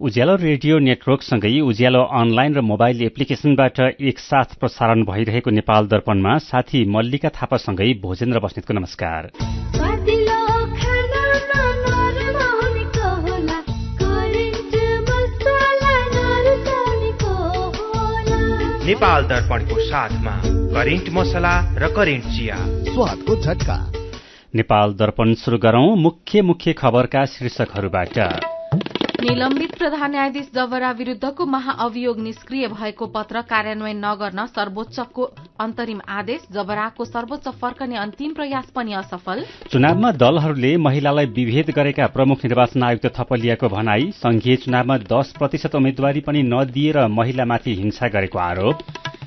उज्यालो radio नेटवर्कसँगै उज्यालो online र mobile एप्लिकेशनबाट एकसाथ प्रसारण भइरहेको नेपाल दर्पणमा साथी मल्लिका थापासँगै भोजेन्द्र बस्नेतको नमस्कार। नेपाल दर्पणको साथमा करेन्ट मसला र करेन्ट चिया स्वादको झट्का। नेपाल दर्पण सुरु गरौं मुख्य खबरका शीर्षकहरूबाट। निलम्बित प्रधान न्यायाधीश जबरा विरूद्धको महाअभियोग निष्क्रिय भएको पत्र कार्यान्वयन नगर्न सर्वोच्चको अन्तरिम आदेश। जबराको सर्वोच्च फर्कने अन्तिम प्रयास पनि असफल। चुनावमा दलहरूले महिलालाई विभेद गरेका प्रमुख निर्वाचन आयुक्त थपलियाको भनाई। संघीय चुनावमा 10% उम्मेद्वारी पनि नदिएर महिलामाथि हिंसा गरेको आरोप।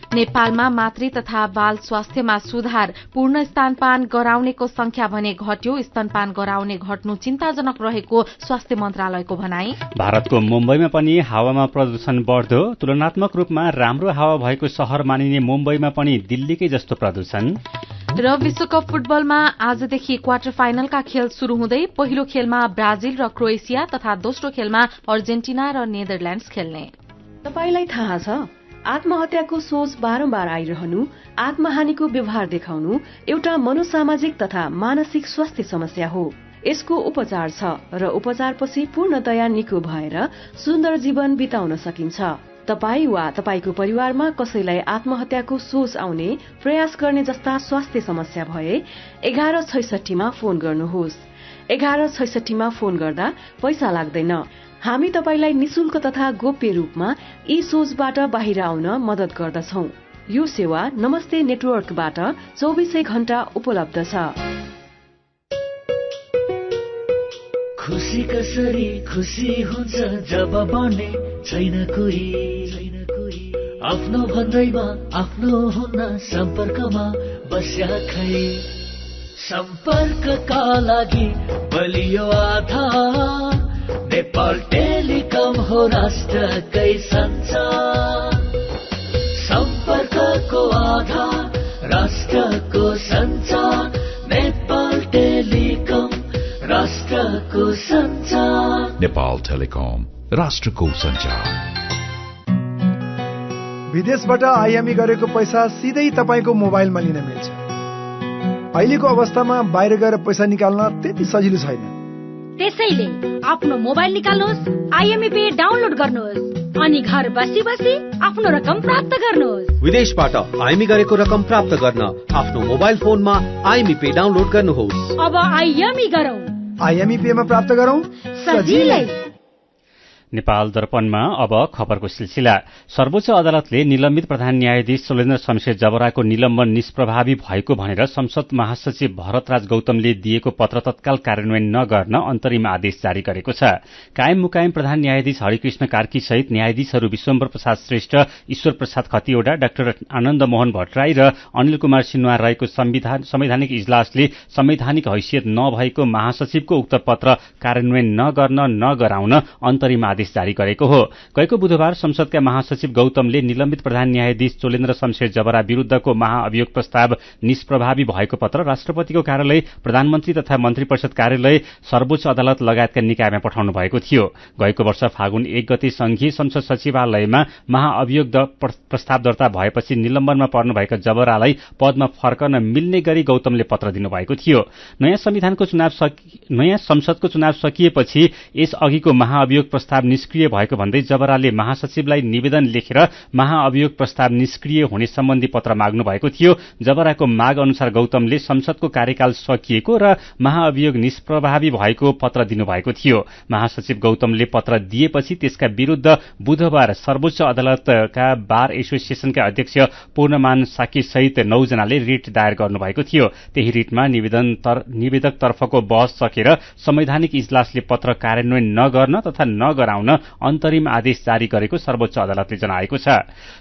नेपालमा मातृ तथा बाल स्वास्थ्यमा सुधार। पूर्ण स्तनपान गराउनेको संख्या भने घट्यो। स्तनपान गराउने घट्नु चिन्ताजनक रहेको स्वास्थ्य मन्त्रालयको भनाई। भारतको मुम्बईमा पनि हावामा प्रदूषण बढ्दो। तुलनात्मक रूपमा राम्रो हावा भएको शहर मानिने मुम्बईमा पनि दिल्लीकै जस्तो प्रदूषण। र विश्वकप फुटबलमा आजदेखि क्वार्टर फाइनलका खेल शुरू हुँदै पहिलो खेलमा ब्राजिल र क्रोएसिया तथा दोस्रो खेलमा अर्जेन्टिना र नेदरल्याण्ड्स खेल्ने। तपाईलाई थाहा छ आत्महत्याको सोच बारम्बार आइरहनु, आत्महानिको व्यवहार देखाउनु एउटा मनोसामाजिक तथा मानसिक स्वास्थ्य समस्या हो। यसको उपचार छ र उपचारपछि पूर्णतया निको भएर सुन्दर जीवन बिताउन सकिन्छ। तपाई वा तपाईको परिवारमा कसैलाई आत्महत्याको सोच आउने, प्रयास गर्ने जस्ता स्वास्थ्य समस्या भए 1166 मा फोन गर्नुहोस्। 1166 मा फोन गर्दा पैसा लाग्दैन। हामी तपाईलाई निशुल्क तथा गोप्य रूपमा यी सोचबाट बाहिर आउन मदत गर्दछौ। यो सेवा नमस्ते नेटवर्कबाट 24 घण्टा उपलब्ध छ। खुशी कसरी खुशी हुन्छ जब बन्ने छैन कोही। आफ्नो भन्दैमा आफ्नो हुन सम्पर्कमा बस्या खै। सम्पर्कका लागि बलियो आधार नेपाल टेलिकम हो राष्ट्रकै सञ्चार। सम्पर्कको आधार राष्ट्रको सञ्चार। नेपाल टेलिकम राष्ट्रको सञ्चार। नेपाल टेलिकम राष्ट्रको सञ्चार। विदेशबाट आयामी गरेको पैसा सिधै तपाईको मोबाइलमा लिन मिल्छ। अहिलेको अवस्थामा बाहिर गएर पैसा निकाल्न त्यति सजिलो छैन। त्यसैले आफ्नो मोबाइल निकाल्नुहोस्, आइएमई पे डाउनलोड गर्नुहोस् अनि घर बसी बसी आफ्नो रकम प्राप्त गर्नुहोस्। विदेशबाट आइएमई गरेको रकम प्राप्त गर्न आफ्नो मोबाइल फोनमा आइएमई पे डाउनलोड गर्नुहोस्। अब आइएमई गरौँ, आइएमई पे मा प्राप्त गरौँ सजिलै। नेपाल दर्पणमा अब खबरको सिलसिला। सर्वोच्च अदालतले निलम्बित प्रधान न्यायाधीश शैलेन्द्र शमशेर जबराको निलम्बन निष्प्रभावी भएको भनेर संसद महासचिव भरतराज गौतमले दिएको पत्र तत्काल कार्यान्वयन नगर्न अन्तरिम आदेश जारी गरेको छ। कायम मुकायम प्रधान न्यायाधीश हरिकृष्ण कार्की सहित न्यायाधीशहरू विश्वम्भर प्रसाद श्रेष्ठ, ईश्वर प्रसाद खतिवड़ा, डाक्टर आनन्द मोहन भट्टराई र अनिल कुमार सिन्वार रहेको संवैधानिक इजलासले संवैधानिक हैसियत नभएको महासचिवको उक्त पत्र कार्यान्वयन नगराउन अन्तरिम आदेश जारी गरेको हो। गएको बुधबार संसदका महासचिव गौतमले निलम्बित प्रधान न्यायाधीश शैलेन्द्र शमशेर जबरा विरूद्धको महाअभियोग प्रस्ताव निष्प्रभावी भएको पत्र राष्ट्रपतिको कार्यालय, प्रधानमन्त्री तथा मन्त्री परिषद कार्यालय, सर्वोच्च अदालत लगायतका निकायमा पठाउनु भएको थियो। गएको वर्ष फागुन 1 गते संघीय संसद सचिवालयमा महाअभियोग प्रस्ताव दर्ता भएपछि निलम्बनमा पर्नुभएका जबरालाई पदमा फर्कन मिल्ने गरी गौतमले पत्र दिनुभएको थियो। नयाँ संसदको चुनाव सकिएपछि यस अघिको महाअभियोग प्रस्ताव निष्क्रिय भएको भन्दै जबराले महासचिवलाई निवेदन लेखेर महाअभियोग प्रस्ताव निष्क्रिय हुने सम्बन्धी पत्र माग्नु भएको थियो। जबराको माग अनुसार गौतमले संसदको कार्यकाल सकिएको र महाअभियोग निष्प्रभावी भएको पत्र दिनुभएको थियो। महासचिव गौतमले पत्र दिएपछि त्यसका विरूद्ध बुधबार सर्वोच्च अदालतका बार एसोसिएसनका अध्यक्ष पूर्णमान साकी सहित 9 जनाले रिट दायर गर्नुभएको थियो। त्यही रिटमा निवेदक तर्फको बहस सकेर संवैधानिक इजलासले पत्र कार्यान्वयन नगर्न तथा नगराउन अन्तरिम आदेश जारी गरेको सर्वोच्च अदालतले जनाएको छ।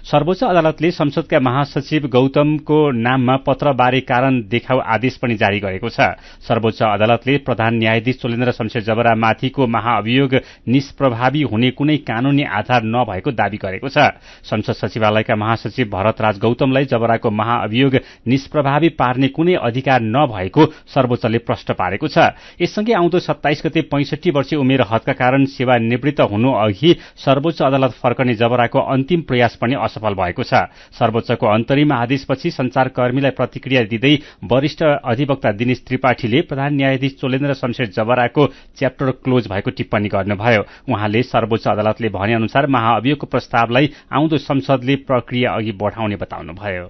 सर्वोच्च अदालतले संसदका महासचिव गौतमको नाममा पत्रबारे कारण देखाउ आदेश पनि जारी गरेको छ। सर्वोच्च अदालतले प्रधान न्यायाधीश शैलेन्द्र शमशेर जबरा माथिको महाअभियोग निष्प्रभावी हुने कुनै कानूनी आधार नभएको दावी गरेको छ। संसद सचिवालयका महासचिव भरतराज गौतमलाई जबराको महाअभियोग निष्प्रभावी पार्ने कुनै अधिकार नभएको सर्वोच्चले प्रश्न पारेको छ। यससँगै आउँदो 27 गते 65 वर्षीय उमेर हदका कारण सेवानिवृत्त हुनु अघि सर्वोच्च अदालत फर्कने जबराको अन्तिम प्रयास पनि असफल भएको छ। सर्वोच्चको अन्तरिम आदेशपछि सञ्चारकर्मीलाई प्रतिक्रिया दिँदै वरिष्ठ अधिवक्ता दिनेश त्रिपाठीले प्रधान न्यायाधीश चोलेन्द्र शमशेर जबराको च्याप्टर क्लोज भएको टिप्पणी गर्नुभयो। उहाँले सर्वोच्च अदालतले भने अनुसार महाअभियोगको प्रस्तावलाई आउँदो संसदले प्रक्रिया अघि बढाउने बताउनुभयो।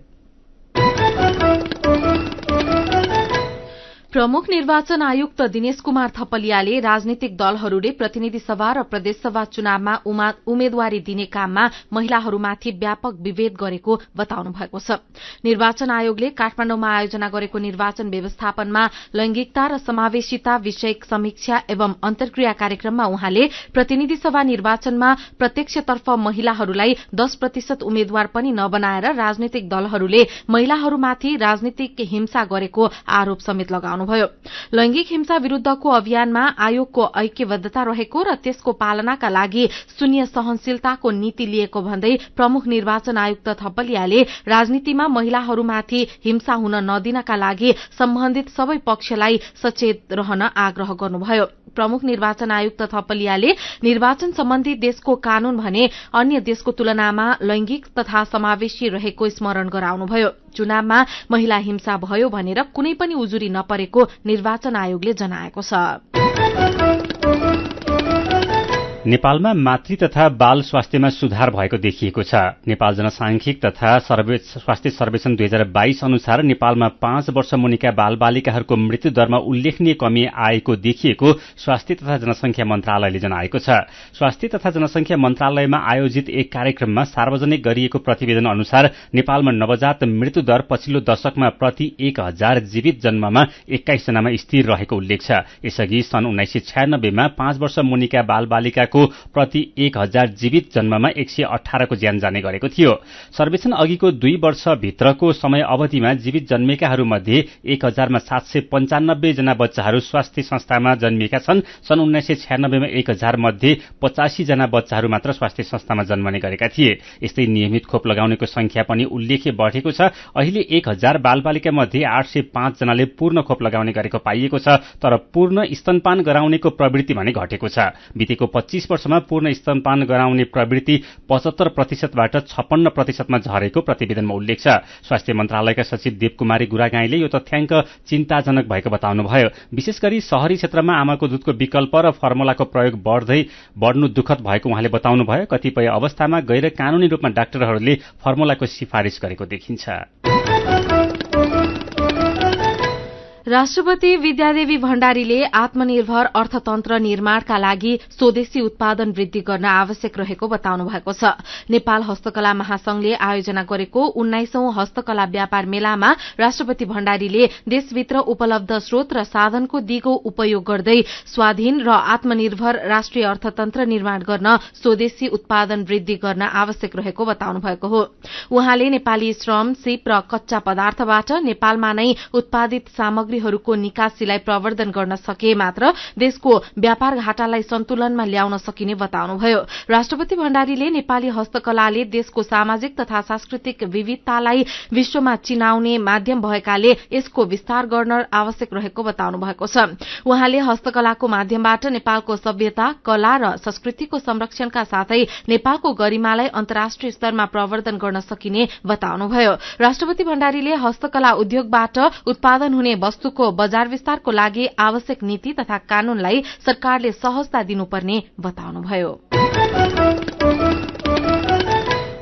प्रमुख निर्वाचन आयुक्त दिनेश कुमार थपलियाले राजनीतिक दलहरूले प्रतिनिधि सभा र प्रदेशसभा चुनावमा उम्मेद्वारी दिने काममा महिलाहरूमाथि व्यापक विभेद गरेको बताउनु भएको छ। निर्वाचन आयोगले काठमाडौँमा आयोजना गरेको निर्वाचन व्यवस्थापनमा लैंगिकता र समावेशिता विषयक समीक्षा एवं अन्तर्क्रिया कार्यक्रममा उहाँले प्रतिनिधि सभा निर्वाचनमा प्रत्यक्षतर्फ महिलाहरूलाई 10% उम्मेद्वार पनि नबनाएर राजनीतिक दलहरूले महिलाहरूमाथि राजनीतिक हिंसा गरेको आरोप समेत लगाउनु भयो। लैंगिक हिंसा विरूद्धको अभियानमा आयोगको ऐक्यबद्धता रहेको र त्यसको पालनाका लागि शून्य सहनशीलताको नीति लिएको भन्दै प्रमुख निर्वाचन आयुक्त थपलियाले राजनीतिमा महिलाहरूमाथि हिंसा हुन नदिनका लागि सम्बन्धित सबै पक्षलाई सचेत रहन आग्रह गर्नुभयो। प्रमुख निर्वाचन आयुक्त थपलियाले निर्वाचन सम्बन्धी देशको कानून भने अन्य देशको तुलनामा लैंगिक तथा समावेशी रहेको स्मरण गराउनुभयो। चुनावमा महिला हिंसा भयो भनेर कुनै पनि उजुरी नपरेको निर्वाचन आयोगले जनाएको छ। नेपालमा मातृ तथा बाल स्वास्थ्यमा सुधार भएको देखिएको छ। नेपाल जनसांख्यिक तथा स्वास्थ्य सर्वेक्षण 2022 अनुसार नेपालमा 5 वर्ष मुनिका बालबालिकाहरूको मृत्यु दरमा उल्लेखनीय कमी आएको देखिएको स्वास्थ्य तथा जनसंख्या मन्त्रालयले जनाएको छ। स्वास्थ्य तथा जनसंख्या मन्त्रालयमा आयोजित एक कार्यक्रममा सार्वजनिक गरिएको प्रतिवेदन अनुसार नेपालमा नवजात मृत्यु दर पछिल्लो दशकमा प्रति 1000 जीवित जन्ममा 21 जनामा स्थिर रहेको उल्लेख छ। यसअघि सन् 1996 मा 5 वर्ष मुनिका बालबालिकाको प्रति 1000 जीवित जन्ममा 118 को ज्यान जाने गरेको थियो। सर्वेक्षण अघिको 2 वर्षभित्रको समय अवधिमा जीवित जन्मेकाहरू मध्ये 1000 मा 795 जना बच्चाहरू स्वास्थ्य संस्थामा जन्मिएका छन्। सन् 1996 मा 1000 मध्ये 85 जना बच्चाहरू मात्र स्वास्थ्य संस्थामा जन्मने गरेका थिए। यस्तै नियमित खोप लगाउनेको संख्या पनि उल्लेख्य बढेको छ। अहिले 1000 बालबालिका मध्ये 805 जनाले पूर्ण खोप लगाउने गरेको पाइएको छ, तर पूर्ण स्तनपान गराउनेको प्रवृत्ति भने घटेको छ। बितेको 25 वर्षमा पूर्ण स्तनपान गराउने प्रवृत्ति 75% बाट 56% मा झरेको प्रतिवेदनमा उल्लेख छ। स्वास्थ्य मन्त्रालयका सचिव देवकुमारी गुरागाईले यो तथ्याङ्क चिन्ताजनक भएको बताउनुभयो। विशेष गरी शहरी क्षेत्रमा आमाको दूधको विकल्प र फर्मुलाको प्रयोग बढ्नु दुःखद भएको उहाँले बताउनुभयो। कतिपय अवस्थामा गैर कानूनी रूपमा डाक्टरहरूले फर्मुलाको सिफारिश गरेको देखिन्छ। राष्ट्रपति विद्यादेवी भण्डारीले आत्मनिर्भर अर्थतन्त्र निर्माणका लागि स्वदेशी उत्पादन वृद्धि गर्न आवश्यक रहेको बताउनु भएको छ। नेपाल हस्तकला महासंघले आयोजना गरेको 19औं हस्तकला व्यापार मेलामा राष्ट्रपति भण्डारीले देशभित्र उपलब्ध स्रोत र साधनको दिगो उपयोग गर्दै स्वाधीन र आत्मनिर्भर राष्ट्रिय अर्थतन्त्र निर्माण गर्न स्वदेशी उत्पादन वृद्धि गर्न आवश्यक रहेको बताउनु भएको हो। उहाँले नेपाली श्रम, सिप र कच्चा पदार्थबाट नेपालमा नै उत्पादित सामग्री हरूको निकासीलाई प्रवर्धन गर्न सके मात्र देशको व्यापार घाटालाई सन्तुलनमा ल्याउन सकिने बताउनुभयो। राष्ट्रपति भण्डारीले नेपाली हस्तकलाले देशको सामाजिक तथा सांस्कृतिक विविधतालाई विश्वमा चिनाउने माध्यम भएकाले यसको विस्तार गर्न आवश्यक रहेको बताउनु भएको छ। उहाँले हस्तकलाको माध्यमबाट नेपालको सभ्यता, कला र संस्कृतिको संरक्षणका साथै नेपालको गरिमालाई अन्तर्राष्ट्रिय स्तरमा प्रवर्धन गर्न सकिने बताउनुभयो। राष्ट्रपति भण्डारीले हस्तकला उद्योगबाट उत्पादन हुने वस्तुको बजार विस्तारको लागि आवश्यक नीति तथा कानूनलाई सरकारले सहजता दिनुपर्ने बताउनुभयो।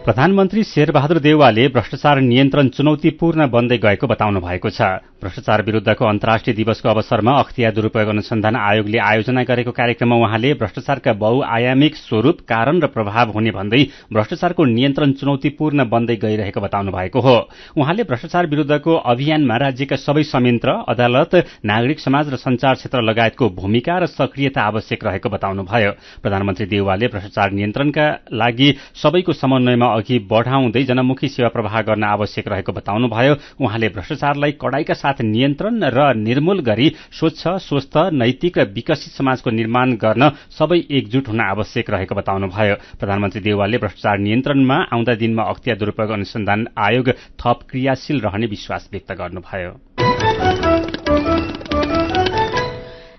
प्रधानमन्त्री शेरबहादुर देउवाले भ्रष्टाचार नियन्त्रण चुनौतीपूर्ण बन्दै गएको बताउनु भएको छ। भ्रष्टाचार विरूद्धको अन्तर्राष्ट्रिय दिवसको अवसरमा अख्तियार दुरूपयोग अनुसन्धान आयोगले आयोजना गरेको कार्यक्रममा उहाँले भ्रष्टाचारका बहुआयामिक स्वरूप, कारण र प्रभाव हुने भन्दै भ्रष्टाचारको नियन्त्रण चुनौतीपूर्ण बन्दै गइरहेको बताउनु भएको हो। उहाँले भ्रष्टाचार विरूद्धको अभियानमा राज्यका सबै संयन्त्र, अदालत, नागरिक समाज र संचार क्षेत्र लगायतको भूमिका र सक्रियता आवश्यक रहेको बताउनुभयो। प्रधानमन्त्री देउवाले भ्रष्टाचार नियन्त्रणका लागि सबैको समन्वयमा अघि बढाउँदै जनमुखी सेवा प्रवाह गर्न आवश्यक रहेको बताउनुभयो। उहाँले भ्रष्टाचारलाई कडाइका साथ नियन्त्रण र निर्मूल गरी स्वच्छ, स्वस्थ, नैतिक र विकसित समाजको निर्माण गर्न सबै एकजुट हुन आवश्यक रहेको बताउनुभयो। प्रधानमन्त्री देउवाले भ्रष्टाचार नियन्त्रणमा आउँदा दिनमा अख्तियार दुरूपयोग अनुसन्धान आयोग थप क्रियाशील रहने विश्वास व्यक्त गर्नुभयो।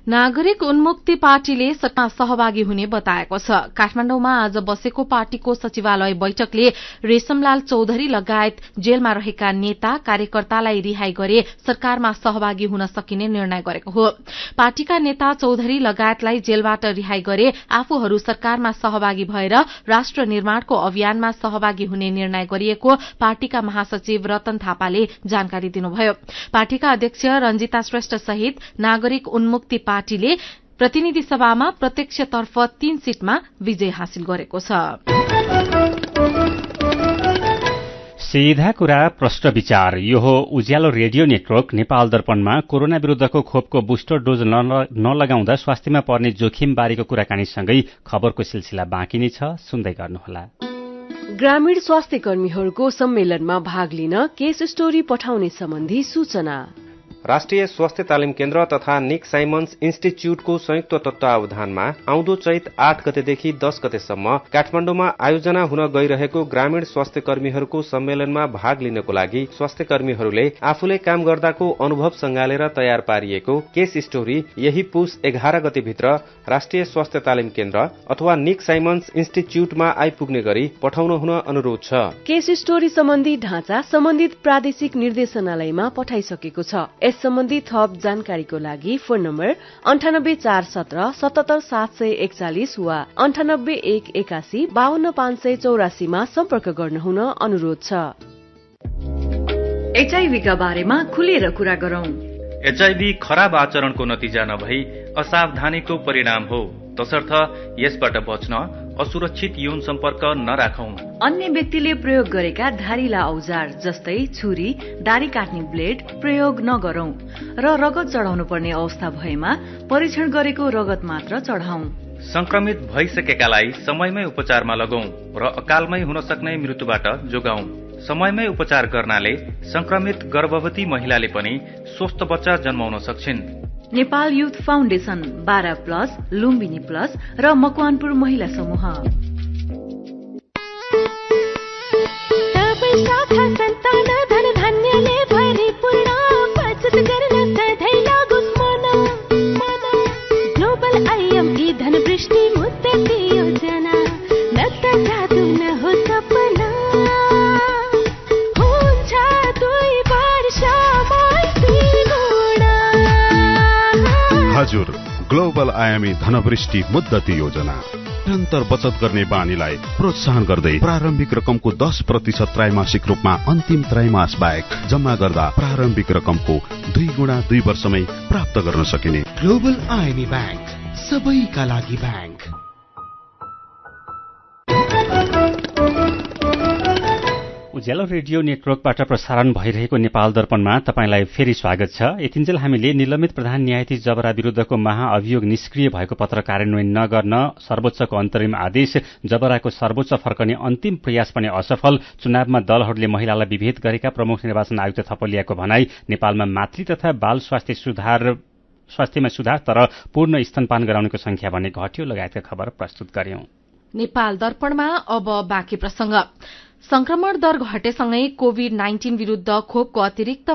नागरिक उन्मुक्ति पार्टीले सत्तामा सहभागी हुने बताएको छ। काठमाडौँमा आज बसेको पार्टीको सचिवालय बैठकले रेशमलाल चौधरी लगायत जेलमा रहेका नेता कार्यकर्तालाई रिहाई गरे सरकारमा सहभागी हुन सकिने निर्णय गरेको हो। पार्टीका नेता चौधरी लगायतलाई जेलबाट रिहाई गरे आफूहरू सरकारमा सहभागी भएर राष्ट्र निर्माणको अभियानमा सहभागी हुने निर्णय गरिएको पार्टीका महासचिव रतन थापाले जानकारी दिनुभयो। पार्टीका अध्यक्ष रञ्जिता श्रेष्ठ सहित नागरिक उन्मुक्ति पार्टीले प्रतिनिधि सभामा प्रत्यक्षतर्फ 3 सीटमा विजय हासिल गरेको छ। सीधा कुरा प्रश्न विचार। यो हो उज्यालो रेडियो नेटवर्क नेपाल दर्पणमा कोरोना विरूद्धको खोपको बुस्टर डोज नलगाउँदा स्वास्थ्यमा पर्ने जोखिम बारेको कुराकानीसँगै खबरको सिलसिला बाँकी नै छ, सुन्दै गर्नुहोला। ग्रामीण स्वास्थ्य कर्मीहरूको सम्मेलनमा भाग लिन केस स्टोरी पठाउने सम्बन्धी सूचना। राष्ट्रिय स्वास्थ्य तालिम केन्द्र तथा निक साइमन्स इन्स्टिच्युटको संयुक्त तत्वावधानमा आउँदो चैत 8 गतेदेखि 10 गतेसम्म काठमाडौँमा आयोजना हुन गइरहेको ग्रामीण स्वास्थ्य कर्मीहरूको सम्मेलनमा भाग लिनको लागि स्वास्थ्य कर्मीहरूले आफूले काम गर्दाको अनुभव सँगालेर तयार पारिएको केस स्टोरी यही पुस 11 गतेभित्र राष्ट्रिय स्वास्थ्य तालिम केन्द्र अथवा निक साइमन्स इन्स्टिच्युटमा आइपुग्ने गरी पठाउन हुन अनुरोध छ। केस स्टोरी सम्बन्धी ढाँचा सम्बन्धित प्रादेशिक निर्देशनालयमा पठाइसकेको छ। यस सम्बन्धी थप जानकारीको लागि फोन नम्बर 9841 77 741 वा 98 181 52 584 मा सम्पर्क गर्नुहुन अनुरोध छ। एचआईभी का बारेमा खुलेर कुरा गरौं। एचआईभी खराब आचरणको नतिजा नभई असावधानीको परिणाम हो, तसर्थ यसबाट बच्न असुरक्षित यौन सम्पर्क नराखौं। अन्य व्यक्तिले प्रयोग गरेका धारिला औजार जस्तै छुरी, दारी काट्ने ब्लेड प्रयोग नगरौं र रगत चढाउनु पर्ने अवस्था भएमा परीक्षण गरेको रगत मात्र चढाउँ। संक्रमित भइसकेकालाई समयमै उपचारमा लगौं र अकालमै हुन सक्ने मृत्युबाट जोगाउँ। समयमै उपचार गर्नाले संक्रमित गर्भवती महिलाले पनि स्वस्थ बच्चा जन्माउन सक्छिन्। Nepal youth foundation 12+ Lumbini plus र मकवानपुर महिला समूह। हजुर, ग्लोबल आयामी धनवृष्टि मुद्दती योजना निरन्तर बचत गर्ने बानीलाई प्रोत्साहन गर्दै प्रारम्भिक रकमको 10% त्रैमासिक रूपमा अन्तिम त्रैमास बाहेक जम्मा गर्दा प्रारम्भिक रकमको 2 गुणा 2 वर्षमै प्राप्त गर्न सकिने ग्लोबल आयामी ब्याङ्क, सबैका लागि ब्याङ्क। उज्यालो रेडियो नेटवर्कबाट प्रसारण भइरहेको नेपाल दर्पणमा तपाईंलाई फेरि स्वागत छ। यतिन्जेल हामीले निलम्बित प्रधान न्यायाधीश जबरा विरूद्धको महाअभियोग निष्क्रिय भएको पत्र कार्यान्वयन नगर्न सर्वोच्चको अन्तरिम आदेश, जबराको सर्वोच्च फर्कने अन्तिम प्रयास पनि असफल, चुनावमा दलहरूले महिलालाई विभेद गरेका प्रमुख निर्वाचन आयुक्त थपलियाको भनाई, नेपालमा मातृ तथा बाल स्वास्थ्यमा सुधार तर पूर्ण स्तनपान गराउनेको संख्या भने घट्यो लगायतका खबर प्रस्तुत गर्यौं। नेपाल दर्पणमा अब बाँकी प्रसंग। संक्रमण दर घटेसँगै कोभिड-19 विरूद्ध खोपको अतिरिक्त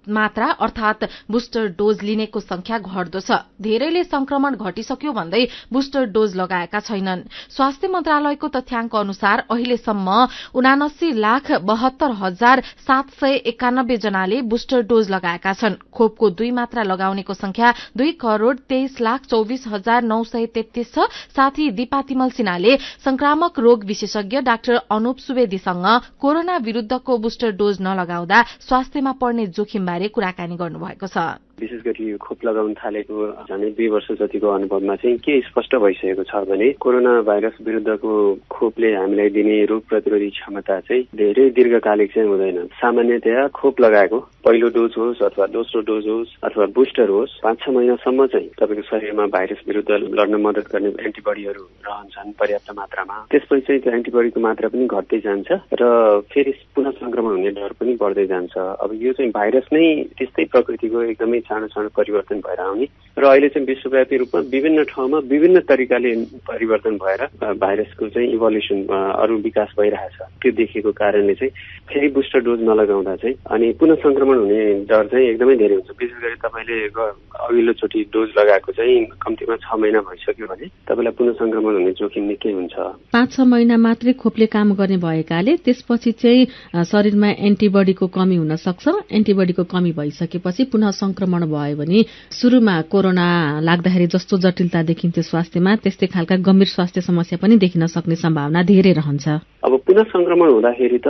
मात्रा अर्थात बुस्टर डोज लिनेको संख्या घट्दो छ। धेरैले संक्रमण घटिसक्यो भन्दै बुस्टर डोज लगाएका छैनन्। स्वास्थ्य मन्त्रालयको तथ्याङ्क अनुसार अहिलेसम्म 79,72,791 जनाले बुस्टर डोज लगाएका छन्। खोपको 2 मात्रा लगाउनेको संख्या 2,23,24,933 छ। साथै दिपा तिमल सिन्हाले संक्रामक रोग विशेषज्ञ डाक्टर अनुप सुवेदीसँग कोरोना विरूद्धको बुस्टर डोज नलगाउँदा स्वास्थ्यमा पर्ने जोखिम बारे कुराकानी गर्नुभएको छ। विशेष गरी यो खोप लगाउन थालेको झनै 2 वर्ष जतिको अनुभवमा चाहिँ के स्पष्ट भइसकेको छ भने कोरोना भाइरस विरुद्धको खोपले हामीलाई दिने रोग प्रतिरोधी क्षमता चाहिँ धेरै दीर्घकालिक चाहिँ हुँदैन। सामान्यतया खोप लगाएको पहिलो डोज होस् अथवा दोस्रो डोज होस् अथवा बुस्टर होस् 5-6 महिनासम्म चाहिँ तपाईँको शरीरमा भाइरस विरुद्ध लड्न मद्दत गर्ने एन्टिबडीहरू रहन्छन् पर्याप्त मात्रामा। त्यसपछि चाहिँ त्यो एन्टिबडीको मात्रा पनि घट्दै जान्छ र फेरि पुनः संक्रमण हुने डर पनि बढ्दै जान्छ। अब यो चाहिँ भाइरस नै त्यस्तै प्रकृतिको एकदमै सानो सानो परिवर्तन भएर आउने र अहिले चाहिँ विश्वव्यापी रूपमा विभिन्न ठाउँमा विभिन्न तरिकाले परिवर्तन भएर भाइरसको चाहिँ इभोल्युसन अरू विकास भइरहेछ। त्यो देखिएको कारणले चाहिँ फेरि बुस्टर डोज नलगाउँदा चाहिँ अनि पुनः संक्रमण हुने डर चाहिँ एकदमै धेरै हुन्छ। विशेष गरी तपाईँले अघिल्लो चोटि डोज लगाएको चाहिँ कम्तीमा 6 महिना भइसक्यो भने तपाईँलाई पुनः संक्रमण हुने जोखिम निकै हुन्छ। 5-6 महिना मात्रै खोपले काम गर्ने भएकाले त्यसपछि चाहिँ शरीरमा एन्टिबडीको कमी हुन सक्छ। एन्टिबडीको कमी भइसकेपछि पुनः संक्रमण भयो भने सुरुमा कोरोना लाग्दाखेरि जस्तो जटिलता देखिन्थ्यो स्वास्थ्यमा त्यस्तै खालका गम्भीर स्वास्थ्य समस्या पनि देखिन सक्ने सम्भावना धेरै रहन्छ। अब पुनः संक्रमण हुँदाखेरि त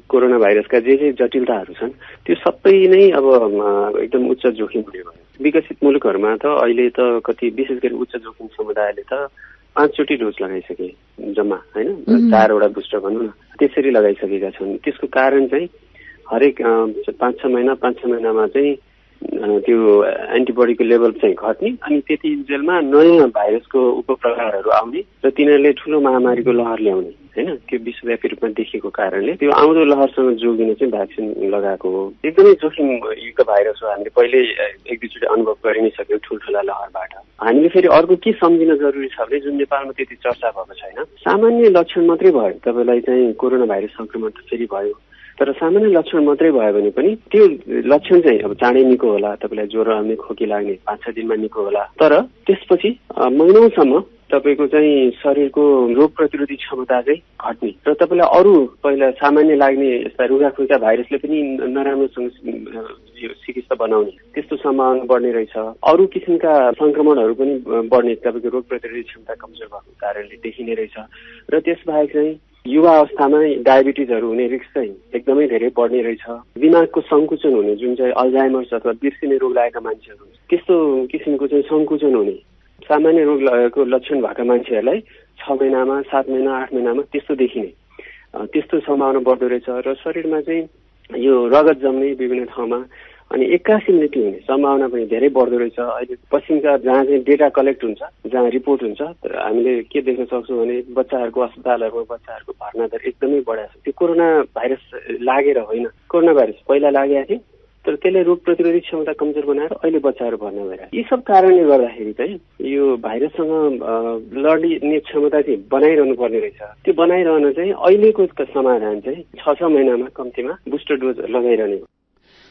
कोरोना भाइरसका जे जटिलताहरू छन् त्यो सबै नै अब एकदम उच्च जोखिम हुने भयो। विकसित मुलुकहरूमा त अहिले त कति विशेष गरी उच्च जोखिम समुदायले त 5 चोटि डोज लगाइसके जम्मा हैन 4 वटा बुस्टर भनौँ न त्यसरी लगाइसकेका छन्। त्यसको कारण चाहिँ हरेक 5-6 महिनामा चाहिँ त्यो एन्टिबडीको लेभल चाहिँ घट्ने अनि त्यति जेलमा नयाँ भाइरसको उपप्रकारहरू आउने र तिनीहरूले ठूलो महामारीको लहर ल्याउने हैन। त्यो विश्वव्यापी रूपमा देखिएको कारणले त्यो आउँदो लहरसँग जोगिन चाहिँ भ्याक्सिन लगाएको हो। एकदमै जोखिमयुक्त भाइरस हो। हामीले पहिले एक दुईचोटि अनुभव गरि नै सक्यौँ ठुल्ठुला लहरबाट। हामीले फेरि अर्को के सम्झिन जरुरी छ भने जुन नेपालमा त्यति चर्चा भएको छैन, सामान्य लक्षण मात्रै भयो तपाईलाई चाहिँ कोरोना भाइरस संक्रमण त फेरि भयो तर सामान्य लक्षण मात्रै भयो भने पनि त्यो लक्षण चाहिँ अब चाँडै निको होला, तपाईलाई ज्वरो आउने खोकी लाग्ने 5-6 दिनमा निको होला। तर त्यसपछि महिनौसम्म तपाईको चाहिँ शरीरको रोग प्रतिरोधी क्षमता चाहिँ घट्ने र तपाईलाई अरू पहिला सामान्य लाग्ने यस्ता रुगाखुगा भाइरसले पनि नराम्रोसँग चिकित्सा बनाउने त्यस्तो सम्भावना बढ्ने रहेछ। अरू किसिमका संक्रमणहरू पनि बढ्ने तपाईको रोग प्रतिरोधी क्षमता कमजोर भएको कारणले देखिने रहेछ। र त्यसबाहेक चाहिँ युवा अवस्थामा डायबिटिजहरू हुने रिस्क चाहिँ एकदमै धेरै बढ्ने रहेछ। दिमागको संकुचन हुने जुन चाहिँ अल्जाइमर्स अथवा बिर्सिने रोग लागेका मान्छेहरू त्यस्तो किसिमको चाहिँ संकुचन हुने सामान्य रोगको लक्षण भएका मान्छेहरूलाई 6 महिनामा 7 महिना 8 महिनामा त्यस्तो देखिने त्यस्तो सम्भावना बढ्दो रहेछ। र शरीरमा चाहिँ यो रगत जम्ने विभिन्न ठाउँमा अनि एक्कासी मृत्यु हुने सम्भावना पनि धेरै बढ्दो रहेछ। अहिले पश्चिमका जहाँ चाहिँ डेटा कलेक्ट हुन्छ, जहाँ रिपोर्ट हुन्छ, तर हामीले के देख्न सक्छौँ भने बच्चाहरूको अस्पतालहरूमा बच्चाहरूको भर्ना दर एकदमै बढाएको छ। त्यो कोरोना भाइरस लागेर होइन, कोरोना भाइरस पहिला लागेको थियो तर त्यसले रोग प्रतिरोधी क्षमता कमजोर बनाएर अहिले बच्चाहरू भर्ना भइरहेको। यी सब कारणले गर्दाखेरि चाहिँ यो भाइरससँग लड्ने क्षमता चाहिँ बनाइरहनु पर्ने रहेछ। त्यो बनाइरहन चाहिँ अहिलेको समाधान चाहिँ 6-6 महिनामा कम्तीमा बुस्टर डोज लगाइरहने हो।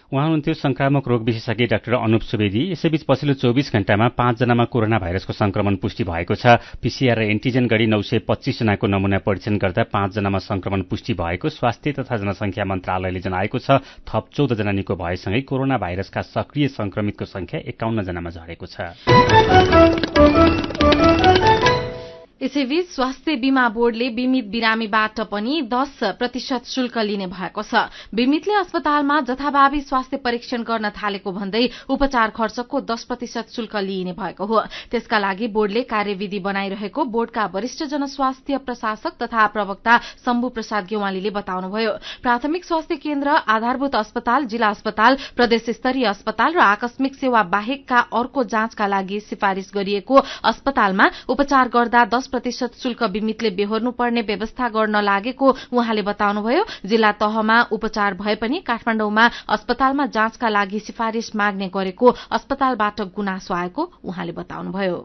उहाँ हुनुहुन्थ्यो संक्रामक रोग विशेषज्ञ डाक्टर अनुप सुवेदी। यसैबीच पछिल्लो 24 घण्टामा 5 जनामा कोरोना भाइरसको संक्रमण पुष्टि भएको छ। पीसीआर र एन्टिजेन गरी 925 जनाको नमूना परीक्षण गर्दा 5 जनामा संक्रमण पुष्टि भएको स्वास्थ्य तथा जनसंख्या मन्त्रालयले जनाएको छ। थप 14 जना निको भएसँगै कोरोना भाइरसका सक्रिय संक्रमितको संख्या 51 जनामा झरेको छ। यसैबीच स्वास्थ्य बीमा बोर्डले बीमित बिरामीबाट पनि 10% शुल्क लिने भएको छ। बीमितले अस्पतालमा जथाभावी स्वास्थ्य परीक्षण गर्न थालेको भन्दै उपचार खर्चको 10% शुल्क लिइने भएको हो। त्यसका लागि बोर्डले कार्यविधि बनाइरहेको बोर्डका वरिष्ठ जनस्वास्थ्य प्रशासक तथा प्रवक्ता शम्भु प्रसाद गेवालीले बताउनुभयो। प्राथमिक स्वास्थ्य केन्द्र, आधारभूत अस्पताल, जिल्ला अस्पताल, प्रदेश स्तरीय अस्पताल र आकस्मिक सेवा बाहेकका अर्को जाँचका लागि सिफारिश गरिएको अस्पतालमा उपचार गर्दा 10% शुल्क बीमितले बेहोर्नु पर्ने व्यवस्था गर्न लागेको उहाँले बताउनुभयो। जिल्ला तहमा उपचार भए पनि काठमाडौँमा अस्पतालमा जाँचका लागि सिफारिश माग्ने गरेको अस्पतालबाट गुनासो आएको उहाँले बताउनुभयो।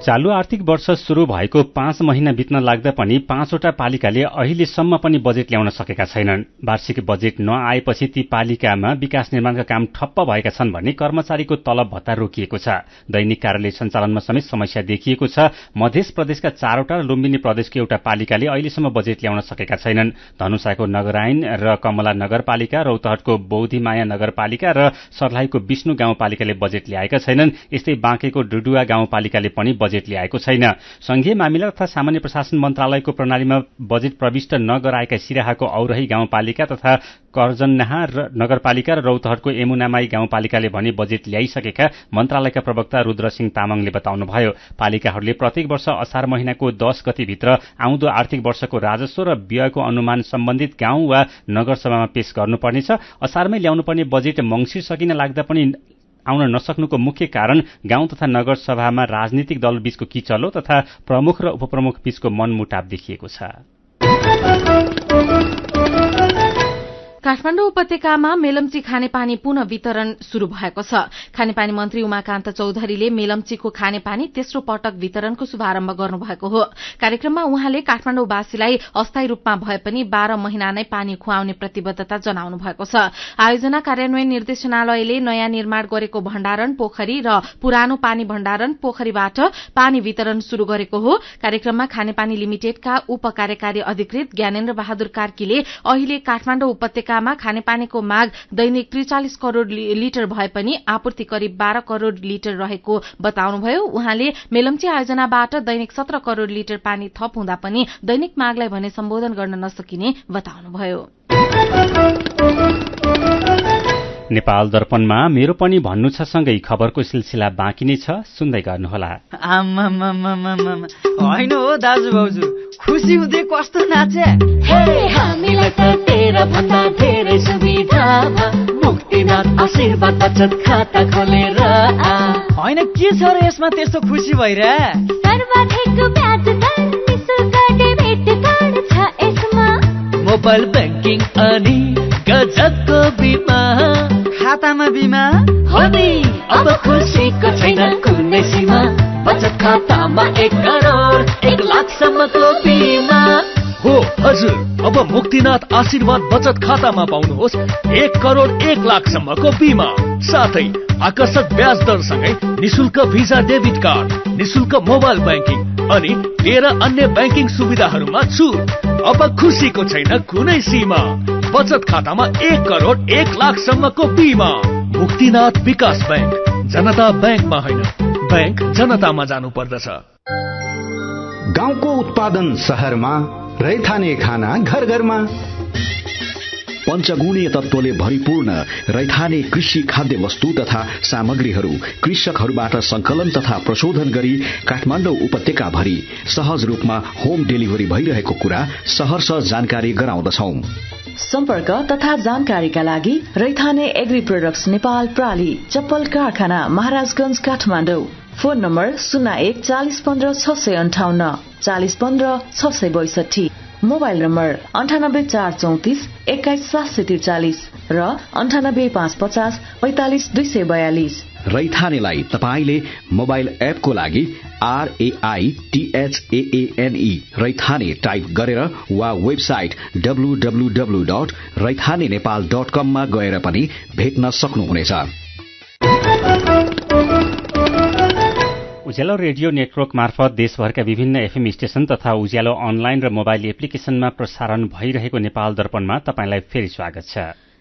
चालू आर्थिक वर्ष शुरू भएको 5 महिना बित्न लाग्दा पनि 5वटा पालिकाले अहिलेसम्म पनि बजेट ल्याउन सकेका छैनन्। वार्षिक बजेट नआएपछि ती पालिकामा विकास निर्माणका काम ठप्प भएका छन् भने कर्मचारीको तलब भत्ता रोकिएको छ। दैनिक कार्यालय सञ्चालनमा समेत समस्या देखिएको छ। मध्य प्रदेशका 4वटा र लुम्बिनी प्रदेशको एउटा पालिकाले अहिलेसम्म बजेट ल्याउन सकेका छैनन्। धनुषाको नगरायन र कमला नगरपालिका, रौतहटको बौद्धिमाया नगरपालिका र सर्लाहीको विष्णु गाउँपालिकाले बजेट ल्याएका छैनन्। यस्तै बाँकेको डुडुवा गाउँपालिकाले पनि बजेट ल्याएको छैन। संघीय मामिला तथा सामान्य प्रशासन मन्त्रालयको प्रणालीमा बजेट प्रविष्ट नगराएका सिराहाको औरही गाउँपालिका तथा कर्जन्नाहा नगरपालिका र रौतहटको यमुनामाई गाउँपालिकाले भने बजेट ल्याइसकेका मन्त्रालयका प्रवक्ता रुद्रसिंह तामाङले बताउनुभयो। पालिकाहरूले प्रत्येक वर्ष असार महिनाको 10 गतेभित्र आउँदो आर्थिक वर्षको राजस्व र व्ययको अनुमान सम्बन्धित गाउँ वा नगरसभामा पेश गर्नुपर्नेछ। असारमै ल्याउनुपर्ने बजेट मंसिर सकिन लाग्दा पनि आउन नसक्नुको मुख्य कारण गाउँ तथा नगर सभामा राजनीतिक दल बीचको किचलो तथा प्रमुख र उपप्रमुख बीचको मनमुटाव देखिएको छ। काठमाडौँ उपत्यकामा मेलम्ची खानेपानी पुनः वितरण शुरू भएको छ। खानेपानी मन्त्री उमाकान्त चौधरीले मेलम्चीको खानेपानी तेस्रो पटक वितरणको शुभारम्भ गर्नुभएको हो। कार्यक्रममा उहाँले काठमाडौँवासीलाई अस्थायी रूपमा भए पनि 12 महिना नै पानी खुवाउने प्रतिबद्धता जनाउनु भएको छ। आयोजना कार्यान्वयन निर्देशनालयले नयाँ निर्माण गरेको भण्डारण पोखरी र पुरानो पानी भण्डारण पोखरीबाट पानी वितरण शुरू गरेको हो। कार्यक्रममा खानेपानी लिमिटेडका उप कार्यकारी अधिकृत ज्ञानेन्द्र बहादुर कार्कीले अहिले काठमाडौँ उपत्यकामा खानेपानीको माग दैनिक 43 करोड़ लिटर भए पनि आपूर्ति करिब 12 करोड़ लिटर रहेको बताउनुभयो। उहाँले मेलम्ची आयोजनाबाट दैनिक 17 करोड़ लिटर पानी थप हुँदा पनि दैनिक मागलाई भने सम्बोधन गर्न नसकिने बताउनुभयो। नेपाल दर्पणमा मेरो पनि भन्नु छ सँगै खबरको सिलसिला बाँकी नै छ, सुन्दै गर्नुहोला। होइन हो दाजु भाउजू, खुसी हुँदै कस्तो नाचे। हामीलाई त तेरा भन्दा धेरै सुविधा मुक्तिनाथ आशीर्वाद बचत खाता खोलेर। होइन के छ र यसमा त्यस्तो खुसी भइरा? सर्वाधिक ब्याज दर निशुल्क डेबिट कार्ड छ यसमा। मोबाइल ब्याङ्किङ अनि गजबको बिमा। खातामा बिमा हो नि, अब खुसीको छैन कुनै सीमा। बचत खातामा 1 करोड 1 लाखसम्मको बिमा। हो हजुर, अब मुक्तिनाथ आशीर्वाद बचत खातामा पाउनुहोस् 1 करोड 1 लाखसम्मको बिमा, साथै आकर्षक ब्याज दरसँगै निशुल्क भिसा डेबिट कार्ड, निशुल्क मोबाइल ब्याङ्किङ अनि 13 अन्य ब्याङ्किङ सुविधाहरूमा छुट। अब खुसीको छैन कुनै सीमा। बचत खातामा 1 करोड 1 लाखसम्मको बिमा। मुक्तिनाथ विकास ब्याङ्क, जनता ब्याङ्कमा होइन, ब्याङ्क जनतामा जानु पर्दछ। गाउँको उत्पादन शहरमा, रैथाने खाना घर घरमा। पञ्चगुणीय तत्त्वले भरिपूर्ण रैथाने कृषि खाद्य वस्तु तथा सामग्रीहरू कृषकहरूबाट संकलन तथा प्रशोधन गरी काठमाडौँ उपत्यका भरि सहज रूपमा होम डेलिभरी भइरहेको कुरा सहर्ष जानकारी गराउँदछौं। सम्पर्क तथा जानकारीका लागि रैथाने एग्री प्रोडक्ट्स नेपाल प्राली, चप्पल कारखाना, Maharajganj, Kathmandu. Phone number 01 40 15 658 40 15 662। Mobile number 98 434 21 743 र 98 550 45 242। रैथानेलाई तपाईले मोबाइल एपको लागि RAITHAANE रैथाने टाइप गरेर वा वेबसाइट www.raithanenepal.com मा गएर पनि भेट्न सक्नुहुनेछ। उज्यालो रेडियो नेटवर्क मार्फत देशभरका विभिन्न एफएम स्टेशन तथा उज्यालो अनलाइन र मोबाइल एप्लिकेशनमा प्रसारण भइरहेको नेपाल दर्पणमा तपाईंलाई फेरि स्वागत छ।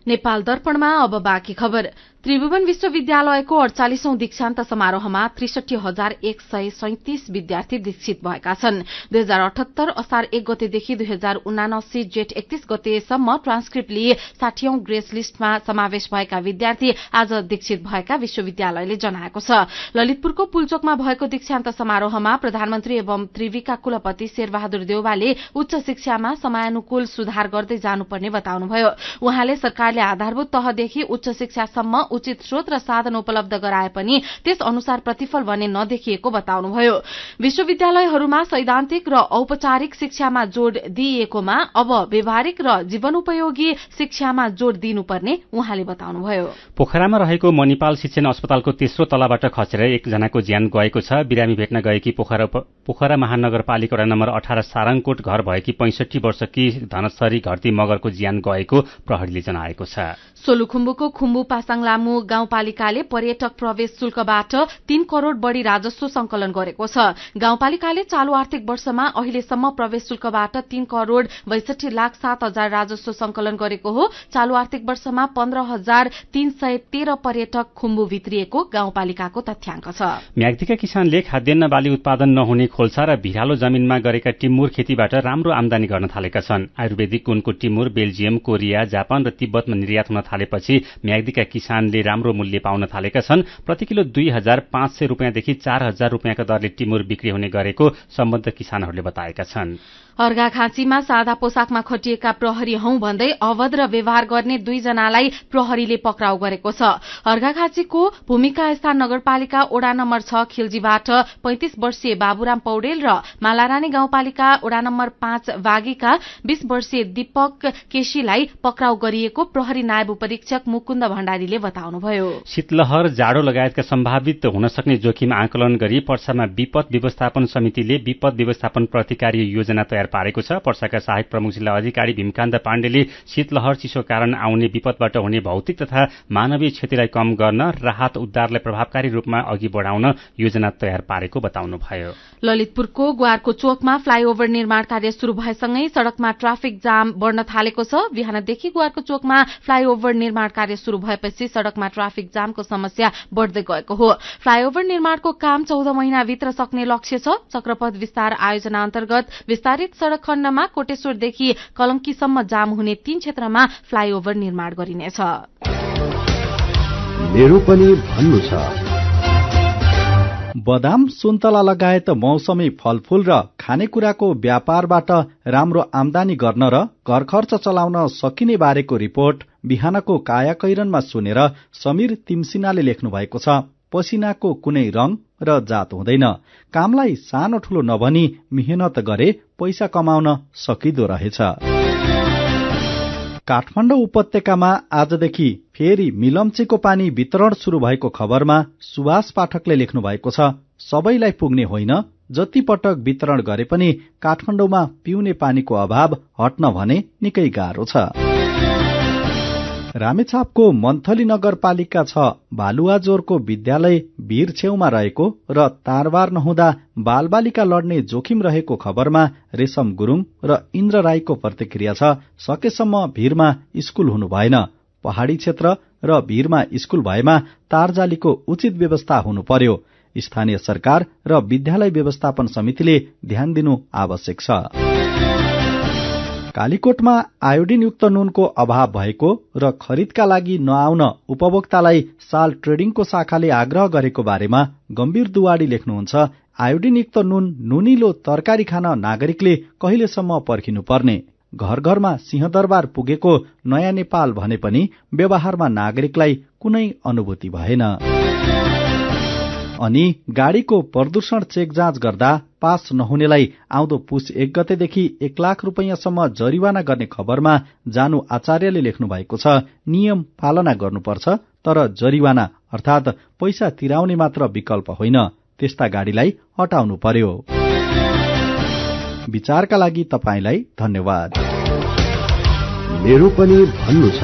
नेपाल दर्पणमा अब बाँकी खबर। त्रिभुवन विश्वविद्यालयको 48औं दीक्षान्त समारोहमा 63,137 विद्यार्थी दीक्षित भएका छन्। 2078 असार 1 गतेदेखि 2079 जेठ 31 गतेसम्म ट्रान्सक्रिप्ट लिए 60औं ग्रेस लिस्टमा समावेश भएका विद्यार्थी आज दीक्षित भएका विश्वविद्यालयले जनाएको छ। ललितपुरको पुलचोकमा भएको दीक्षान्त समारोहमा प्रधानमन्त्री एवं त्रिविका कुलपति शेरबहादुर देउवाले उच्च शिक्षामा समयानुकूल सुधार गर्दै जानुपर्ने बताउनुभयो। उहाँले सरकारले आधारभूत तहदेखि उच्च शिक्षासम्म उचित स्रोत र साधन उपलब्ध गराए पनि त्यस अनुसार प्रतिफल भने नदेखिएको बताउनुभयो। विश्वविद्यालयहरूमा सैद्धान्तिक र औपचारिक शिक्षामा जोड़ दिइएकोमा अब व्यवहारिक र जीवनोपयोगी शिक्षामा जोड़ दिनुपर्ने उहाँले बताउनुभयो। पोखरामा रहेको मणिपाल शिक्षण अस्पतालको तेस्रो तलाबाट खसेर एकजनाको ज्यान गएको छ। बिरामी भेट्न गएकी पोखरा महानगरपालिका वडा नम्बर 18 सारङकोट घर भएकी 65 वर्षकी धनश्वरी घरती मगरको ज्यान गएको प्रहरीले जनाएको छ। सोलुखुम्बुको खुम्बु पासाङ लामु गाउँपालिकाले पर्यटक प्रवेश शुल्कबाट 3 करोड़ बढ़ी राजस्व संकलन गरेको छ। गाउँपालिकाले चालू आर्थिक वर्षमा अहिलेसम्म प्रवेश शुल्कबाट 3 करोड़ 62,07,000 राजस्व संकलन गरेको हो। चालू आर्थिक वर्षमा 15,313 पर्यटक खुम्बु भित्रिएको गाउँपालिकाको तथ्याङ्क छ। म्याग्दीका किसानले खाद्यान्न बाली उत्पादन नहुने खोल्सा र भिरालो जमिनमा गरेका टिमुर खेतीबाट राम्रो आमदानी गर्न थालेका छन्। आयुर्वेदिक गुणको टिमुर बेल्जियम, कोरिया, जापान र तिब्बतमा निर्यात हुन थालेपछि म्याग्दीका किसानले किसानले राम्रो मूल्य पाउन थालेका छन्। प्रति किलो 2500 रुपियाँदेखि 4000 रुपियाँका दरले टिमुर बिक्री हुने गरेको सम्बद्ध किसानहरूले बताएका छन्। अर्घाखाँचीमा सादा पोसाकमा खटिएका प्रहरी हौं भन्दै अभद्र व्यवहार गर्ने 2 जनालाई प्रहरीले पक्राउ गरेको छ। अर्घाखाँचीको भूमिका स्थान नगरपालिका वडा नम्बर 6 खिल्जीबाट 35 वर्षीय बाबुराम पौडेल र मालारानी गाउँपालिका वडा नम्बर 5 बागीका 20 वर्षीय दीपक केसीलाई पक्राउ गरिएको प्रहरी नायब उपरीक्षक मुकुन्द भण्डारीले बताउनुभयो। शीतलहर, जाडो लगायतका सम्भावित हुन सक्ने जोखिम आकलन गरी पर्सामा विपद व्यवस्थापन समितिले विपद व्यवस्थापन प्रतिकारी योजना तयार पारेको छ। पर्साका सहायक प्रमुख जिल्ला अधिकारी भीमकान्त पाण्डेले शीतलहर चिसो कारण आउने विपदबाट हुने भौतिक तथा मानवीय क्षतिलाई कम गर्न राहत उद्धारलाई प्रभावकारी रूपमा अघि बढाउन योजना तयार पारेको बताउनुभयो। ललितपुरको ग्वारको चोकमा फ्लाइओभर निर्माण कार्य शुरू भएसँगै सड़कमा ट्राफिक जाम बढ्न थालेको छ। बिहानदेखि ग्वारको चोकमा फ्लाइओभर निर्माण कार्य शुरू भएपछि सड़कमा ट्राफिक जामको समस्या बढ्दै गएको हो। फ्लाइओभर निर्माणको काम 14 महिनाभित्र सक्ने लक्ष्य छ। चक्रपथ विस्तार आयोजना अन्तर्गत विस्तारित सड़क खण्डमा कोटेश्वरदेखि कलंकीसम्म जाम हुने 3 क्षेत्रमा फ्लाइओभर निर्माण गरिनेछ। मेरो पनि भन्नु छ। बदाम, सुन्तला लगायत मौसमी फलफूल र खानेकुराको व्यापारबाट राम्रो आमदानी गर्न र घर खर्च चलाउन सकिने बारेको रिपोर्ट बिहानको कायाकैरनमा सुनेर समीर तिमसिनाले लेख्नु भएको छ। पसिनाको कुनै रंग र जात हुँदैन। कामलाई सानो ठूलो नभनी मेहनत गरे पैसा कमाउन सकिदो रहेछ। काठमाडौँ उपत्यकामा आजदेखि फेरि मिलम्चीको पानी वितरण शुरू भएको खबरमा सुभाष पाठकले लेख्नु भएको छ। सबैलाई पुग्ने होइन, जति पटक वितरण गरे पनि काठमाडौँमा पिउने पानीको अभाव हट्न भने निकै गाह्रो छ। रामेछापको मन्थली नगरपालिका 6 बालुवाजोरको विद्यालय भिर छेउमा रहेको र तारबार नहुँदा बालबालिका लड्ने जोखिम रहेको खबरमा रेशम गुरुङ र इन्द्र राईको प्रतिक्रिया छ। सकेसम्म भिरमा स्कूल हुनु भएन। पहाड़ी क्षेत्र र भिरमा स्कूल भएमा तारजालीको उचित व्यवस्था हुनु पर्यो। स्थानीय सरकार र विद्यालय व्यवस्थापन समितिले ध्यान दिनु आवश्यक छ। कालीकोटमा आयोडिनयुक्त नुनको अभाव भएको र खरिदका लागि नआउन उपभोक्तालाई साल ट्रेडिङको शाखाले आग्रह गरेको बारेमा गम्भीर दुवाडी लेख्नुहुन्छ। आयोडिनयुक्त नुन नुनिलो तरकारी खान नागरिकले कहिलेसम्म पर्खिनु पर्ने? घर घरमा सिंहदरबार पुगेको नयाँ नेपाल भने पनि व्यवहारमा नागरिकलाई कुनै अनुभूति भएन। अनि गाड़ीको प्रदूषण चेक जाँच गर्दा पास नहुनेलाई आउँदो पुस 1 गतेदेखि 1 लाख रुपैयाँसम्म जरिवाना गर्ने खबरमा जानु आचार्यले लेख्नु भएको छ। नियम पालना गर्नुपर्छ, तर जरिवाना अर्थात पैसा तिराउने मात्र विकल्प होइन। त्यस्ता गाड़ीलाई हटाउनु पर्यो। विचारका लागि तपाईलाई धन्यवाद। मेरो पनि भन्नु छ।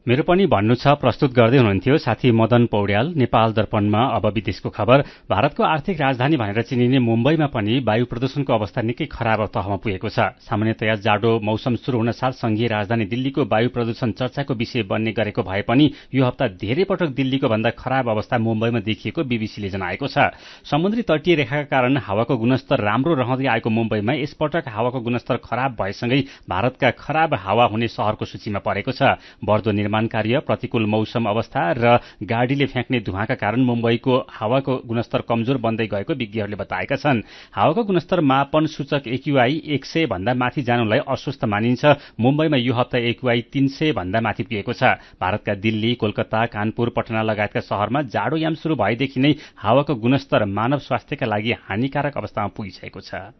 मेरो पनि भन्नु छ प्रस्तुत गर्दै हुनुहुन्थ्यो साथी मदन पौड्याल। नेपाल दर्पणमा अब विदेशको खबर। भारतको आर्थिक राजधानी भनेर चिनिने मुम्बईमा पनि वायु प्रदूषणको अवस्था निकै खराब तहमा पुगेको छ। सामान्यतया जाडो मौसम शुरू हुन साथ संघीय राजधानी दिल्लीको वायु प्रदूषण चर्चाको विषय बन्ने गरेको भए पनि यो हप्ता धेरै पटक दिल्लीको भन्दा खराब अवस्था मुम्बईमा देखिएको बीबीसीले जनाएको छ। समुद्री तटीय रेखाका कारण हावाको गुणस्तर राम्रो रहँदै आएको मुम्बईमा यसपटक हावाको गुणस्तर खराब भएसँगै भारतका खराब हावा हुने शहरको सूचीमा परेको छ। बढ्दो निर्माण कार्य, प्रतिकूल मौसम अवस्था र गाड़ीले फ्याँक्ने धुवाँका कारण मुम्बईको हावाको गुणस्तर कमजोर बन्दै गएको विज्ञहरूले बताएका छन्। हावाको गुणस्तर मापन सूचक एक्यूआई 100 भन्दा माथि जानुलाई अस्वस्थ मानिन्छ। मुम्बईमा यो हप्ता एक्यूआई 300 भन्दा माथि पुगेको छ। भारतका दिल्ली, कोलकाता, कानपुर, पटना लगायतका शहरमा जाडोयाम शुरू भएदेखि नै हावाको गुणस्तर मानव स्वास्थ्यका लागि हानिकारक अवस्थामा पुगिसकेको छ।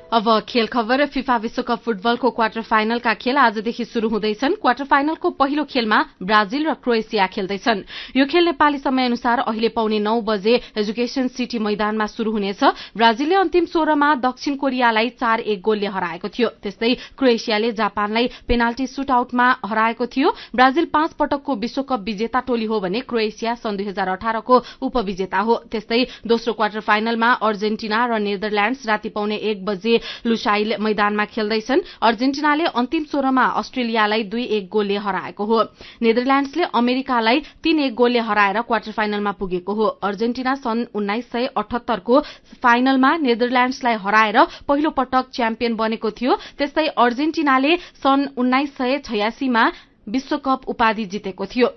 अब खेल खबर। फिफा विश्वकप फुटबलको क्वार्टर फाइनलका खेल आजदेखि शुरू हुँदैछन्। क्वार्टर फाइनलको पहिलो खेलमा ब्राजिल र क्रोएसिया खेल्दैछन्। यो खेल नेपाली समय अनुसार अहिले पौने 9 बजे एजुकेशन सिटी मैदानमा शुरू हुनेछ। ब्राजिलले अन्तिम 16 मा दक्षिण कोरियालाई 4-1 गोलले हराएको थियो। त्यस्तै क्रोएसियाले जापानलाई पेनाल्टी सुटआउटमा हराएको थियो। ब्राजिल 5 पटकको विश्वकप विजेता टोली हो भने क्रोएसिया सन् 2018 को उपविजेता हो। त्यस्तै दोस्रो क्वार्टर फाइनलमा अर्जेन्टिना र नेदरल्याण्ड्स राति पौने 1 बजे लुसाइल मैदानमा खेल्दैछन्। अर्जेन्टिनाले अन्तिम 16मा अस्ट्रेलियालाई 2-1 गोलले हराएको हो। नेदरल्याण्ड्सले अमेरिकालाई 3-1 गोलले हराएर क्वार्टर फाइनलमा पुगेको हो। अर्जेन्टिना सन् 1978 को फाइनलमा नेदरल्याण्ड्सलाई हराएर पहिलो पटक च्याम्पियन बनेको थियो। त्यस्तै अर्जेन्टिनाले सन् 1986 मा विश्वकप उपाधि जितेको थियो।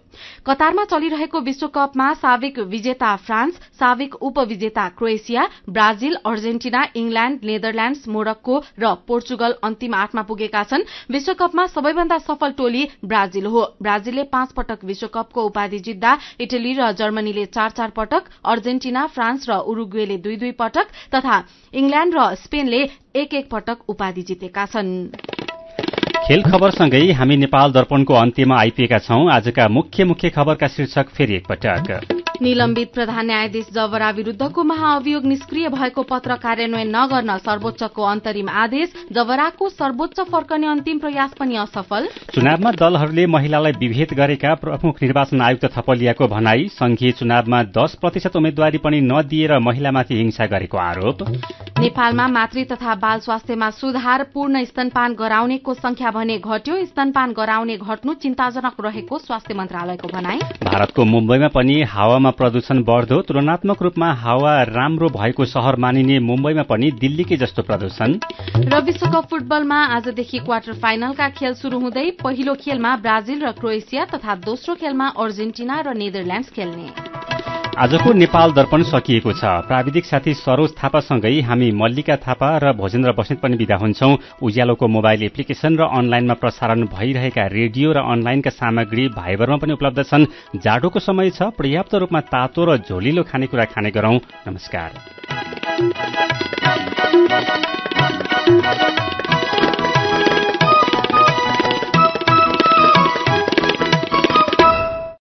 कतारमा चलिरहेको विश्वकपमा साबिक विजेता फ्रान्स, साबिक उपविजेता Croatia, Brazil, Argentina, England, Netherlands, Morocco र पोर्चुगल अन्तिम 8 मा पुगेका छन्। विश्वकपमा सबैभन्दा सफल टोली ब्राजिल हो। ब्राजिलले 5 पटक विश्वकपको उपाधि जित्दा इटली र जर्मनीले 4-4 पटक, अर्जेन्टिना, फ्रान्स र उरुग्वेले 2-2 पटक तथा इंग्ल्याण्ड र स्पेनले 1-1 पटक उपाधि जितेका छन्। खेल खबरसँगै हामी नेपाल दर्पणको अन्त्यमा आइपुगेका छौं। आजका मुख्य खबरका शीर्षक फेरि एकपटक। निलम्बित प्रधान न्यायाधीश जबरा विरूद्धको महाअभियोग निष्क्रिय भएको पत्र कार्यान्वयन नगर्न सर्वोच्चको अन्तरिम आदेश। जबराको सर्वोच्च फर्कने अन्तिम प्रयास पनि असफल। चुनावमा दलहरूले महिलालाई विभेद गरेका प्रमुख निर्वाचन आयुक्त थपलियाको भनाई। संघीय चुनावमा 10% उम्मेद्वारी पनि नदिएर महिलामाथि हिंसा गरेको आरोप। नेपालमा मातृ तथा बाल स्वास्थ्यमा सुधार। पूर्ण स्तनपान गराउनेको संख्या भने घट्यो। स्तनपान गराउने घट्नु चिन्ताजनक रहेको स्वास्थ्य मन्त्रालयको भनाई। भारतको मुम्बईमा पनि हावामा प्रदूषण बढ्दो। तुलनात्मक रूपमा हावा राम्रो भएको शहर मानिने मुम्बईमा पनि दिल्लीकै जस्तो प्रदूषण। र विश्वकप फुटबलमा आजदेखि क्वार्टर फाइनलका खेल शुरू हुँदै पहिलो खेलमा ब्राजिल र क्रोएसिया तथा दोस्रो खेलमा अर्जेन्टिना र नेदरल्याण्ड्स खेल्ने। आजको नेपाल दर्पण सकिएको छ। प्राविधिक साथी सरोज थापासँगै हामी मल्लिका थापा र भोजेन्द्र बस्नेत पनि विदा हुन्छौं। उज्यालोको मोबाइल एप्लिकेशन र अनलाइनमा प्रसारण भइरहेका रेडियो र अनलाइनका सामग्री भाइबरमा पनि उपलब्ध छन्। जाडोको समय छ, पर्याप्त रूपमा तातो र झोलिलो खानेकुरा खाने गरौं। नमस्कार।